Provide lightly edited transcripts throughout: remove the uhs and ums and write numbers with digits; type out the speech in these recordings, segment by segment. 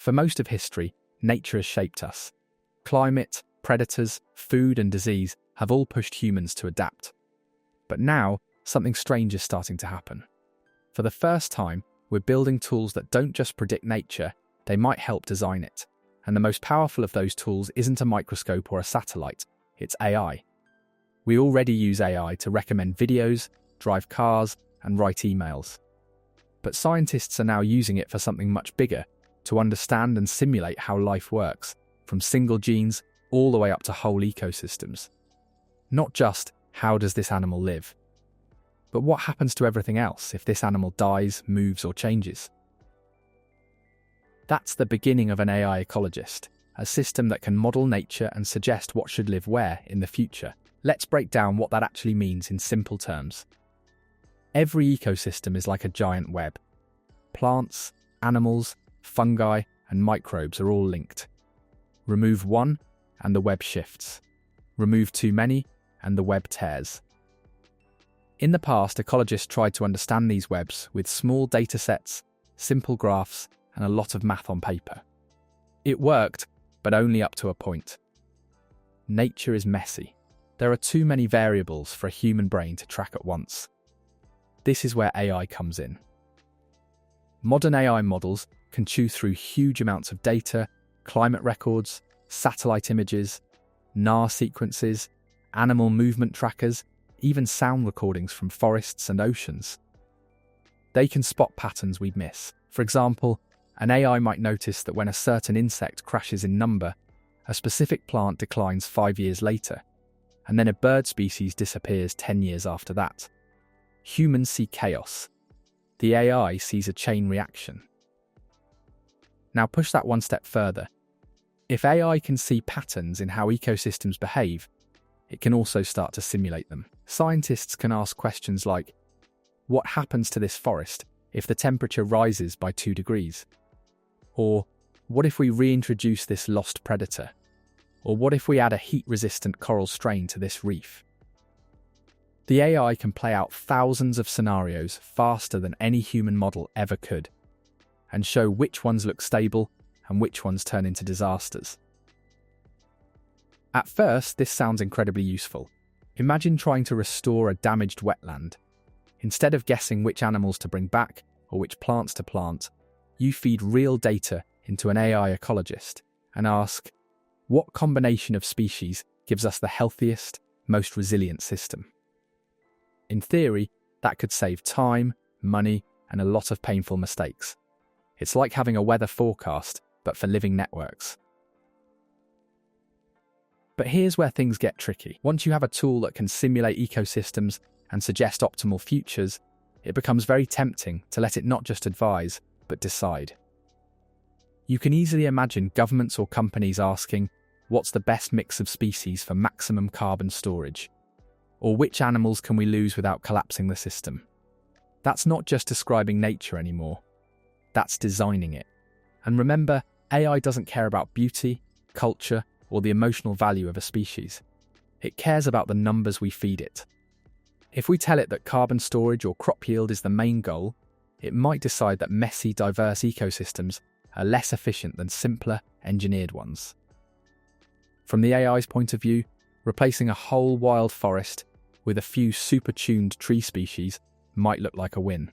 For most of history, nature has shaped us. Climate, predators, food, and disease have all pushed humans to adapt. But now, something strange is starting to happen. For the first time, we're building tools that don't just predict nature, they might help design it. And the most powerful of those tools isn't a microscope or a satellite, it's AI. We already use AI to recommend videos, drive cars, and write emails. But scientists are now using it for something much bigger, to understand and simulate how life works, from single genes all the way up to whole ecosystems. Not just, how does this animal live? But what happens to everything else if this animal dies, moves, or changes? That's the beginning of an AI ecologist, a system that can model nature and suggest what should live where in the future. Let's break down what that actually means in simple terms. Every ecosystem is like a giant web. Plants, animals, fungi, and microbes are all linked. Remove one, and the web shifts. Remove too many, and the web tears. In the past, ecologists tried to understand these webs with small data sets, simple graphs, and a lot of math on paper. It worked, but only up to a point. Nature is messy. There are too many variables for a human brain to track at once. This is where AI comes in. Modern AI models can chew through huge amounts of data, climate records, satellite images, NAR sequences, animal movement trackers, even sound recordings from forests and oceans. They can spot patterns we'd miss. For example, an AI might notice that when a certain insect crashes in number, a specific plant declines 5 years later, and then a bird species disappears 10 years after that. Humans see chaos. The AI sees a chain reaction. Now push that one step further. If AI can see patterns in how ecosystems behave, it can also start to simulate them. Scientists can ask questions like, what happens to this forest if the temperature rises by 2 degrees? Or, what if we reintroduce this lost predator? Or what if we add a heat-resistant coral strain to this reef? The AI can play out thousands of scenarios faster than any human model ever could, and show which ones look stable and which ones turn into disasters. At first, this sounds incredibly useful. Imagine trying to restore a damaged wetland. Instead of guessing which animals to bring back or which plants to plant, you feed real data into an AI ecologist and ask, what combination of species gives us the healthiest, most resilient system? In theory, that could save time, money, and a lot of painful mistakes. It's like having a weather forecast, but for living networks. But here's where things get tricky. Once you have a tool that can simulate ecosystems and suggest optimal futures, it becomes very tempting to let it not just advise, but decide. You can easily imagine governments or companies asking, what's the best mix of species for maximum carbon storage? Or which animals can we lose without collapsing the system? That's not just describing nature anymore. That's designing it. And remember, AI doesn't care about beauty, culture, or the emotional value of a species. It cares about the numbers we feed it. If we tell it that carbon storage or crop yield is the main goal, it might decide that messy, diverse ecosystems are less efficient than simpler, engineered ones. From the AI's point of view, replacing a whole wild forest with a few super-tuned tree species might look like a win.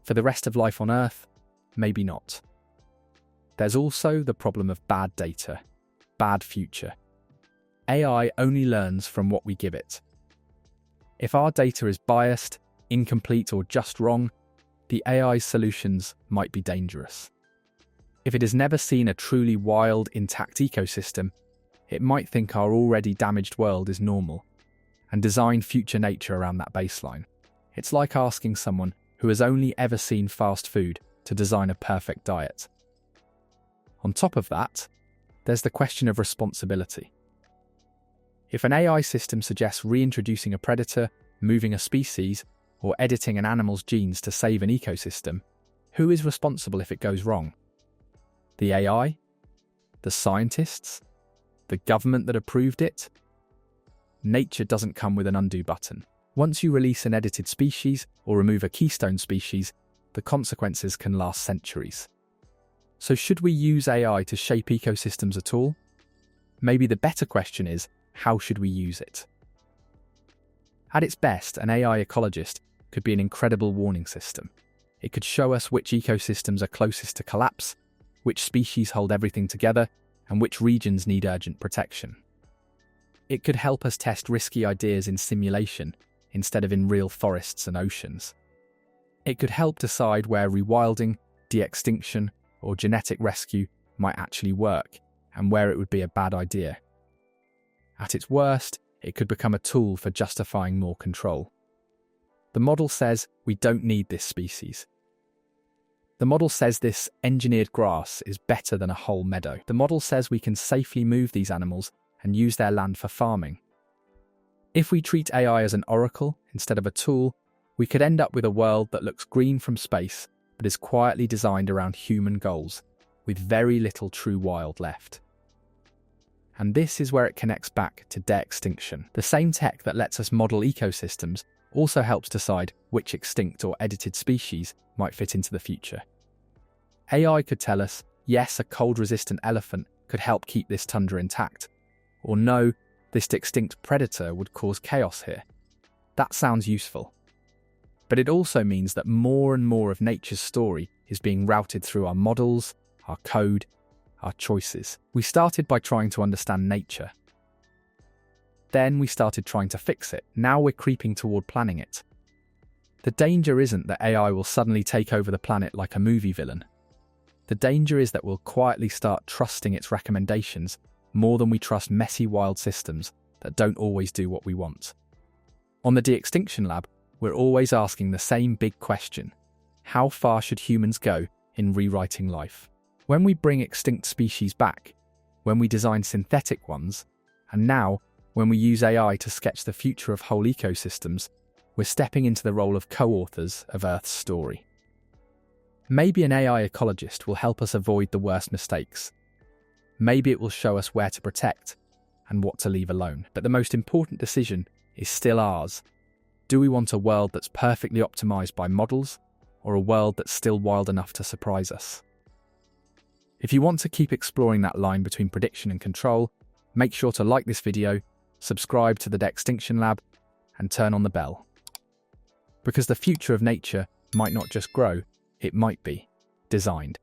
For the rest of life on Earth, maybe not. There's also the problem of bad data, bad future. AI only learns from what we give it. If our data is biased, incomplete, or just wrong, the AI's solutions might be dangerous. If it has never seen a truly wild, intact ecosystem, it might think our already damaged world is normal, and design future nature around that baseline. It's like asking someone who has only ever seen fast food to design a perfect diet. On top of that, there's the question of responsibility. If an AI system suggests reintroducing a predator, moving a species, or editing an animal's genes to save an ecosystem, who is responsible if it goes wrong? The AI? The scientists? The government that approved it? Nature doesn't come with an undo button. Once you release an edited species or remove a keystone species, the consequences can last centuries. So should we use AI to shape ecosystems at all? Maybe the better question is, how should we use it? At its best, an AI ecologist could be an incredible warning system. It could show us which ecosystems are closest to collapse, which species hold everything together, and which regions need urgent protection. It could help us test risky ideas in simulation instead of in real forests and oceans. It could help decide where rewilding, de-extinction, or genetic rescue might actually work, and where it would be a bad idea. At its worst, it could become a tool for justifying more control. The model says we don't need this species. The model says this engineered grass is better than a whole meadow. The model says we can safely move these animals and use their land for farming. If we treat AI as an oracle instead of a tool, we could end up with a world that looks green from space but is quietly designed around human goals, with very little true wild left. And this is where it connects back to de-extinction. The same tech that lets us model ecosystems also helps decide which extinct or edited species might fit into the future. AI could tell us, yes, a cold-resistant elephant could help keep this tundra intact, or no, this extinct predator would cause chaos here. That sounds useful. But it also means that more and more of nature's story is being routed through our models, our code, our choices. We started by trying to understand nature. Then we started trying to fix it. Now we're creeping toward planning it. The danger isn't that AI will suddenly take over the planet like a movie villain. The danger is that we'll quietly start trusting its recommendations more than we trust messy wild systems that don't always do what we want. On the De-Extinction Lab, we're always asking the same big question: how far should humans go in rewriting life? When we bring extinct species back, when we design synthetic ones, and now when we use AI to sketch the future of whole ecosystems, we're stepping into the role of co-authors of Earth's story. Maybe an AI ecologist will help us avoid the worst mistakes. Maybe it will show us where to protect and what to leave alone. But the most important decision is still ours. Do we want a world that's perfectly optimized by models, or a world that's still wild enough to surprise us? If you want to keep exploring that line between prediction and control, make sure to like this video, subscribe to the De-Extinction Lab, and turn on the bell. Because the future of nature might not just grow, it might be designed.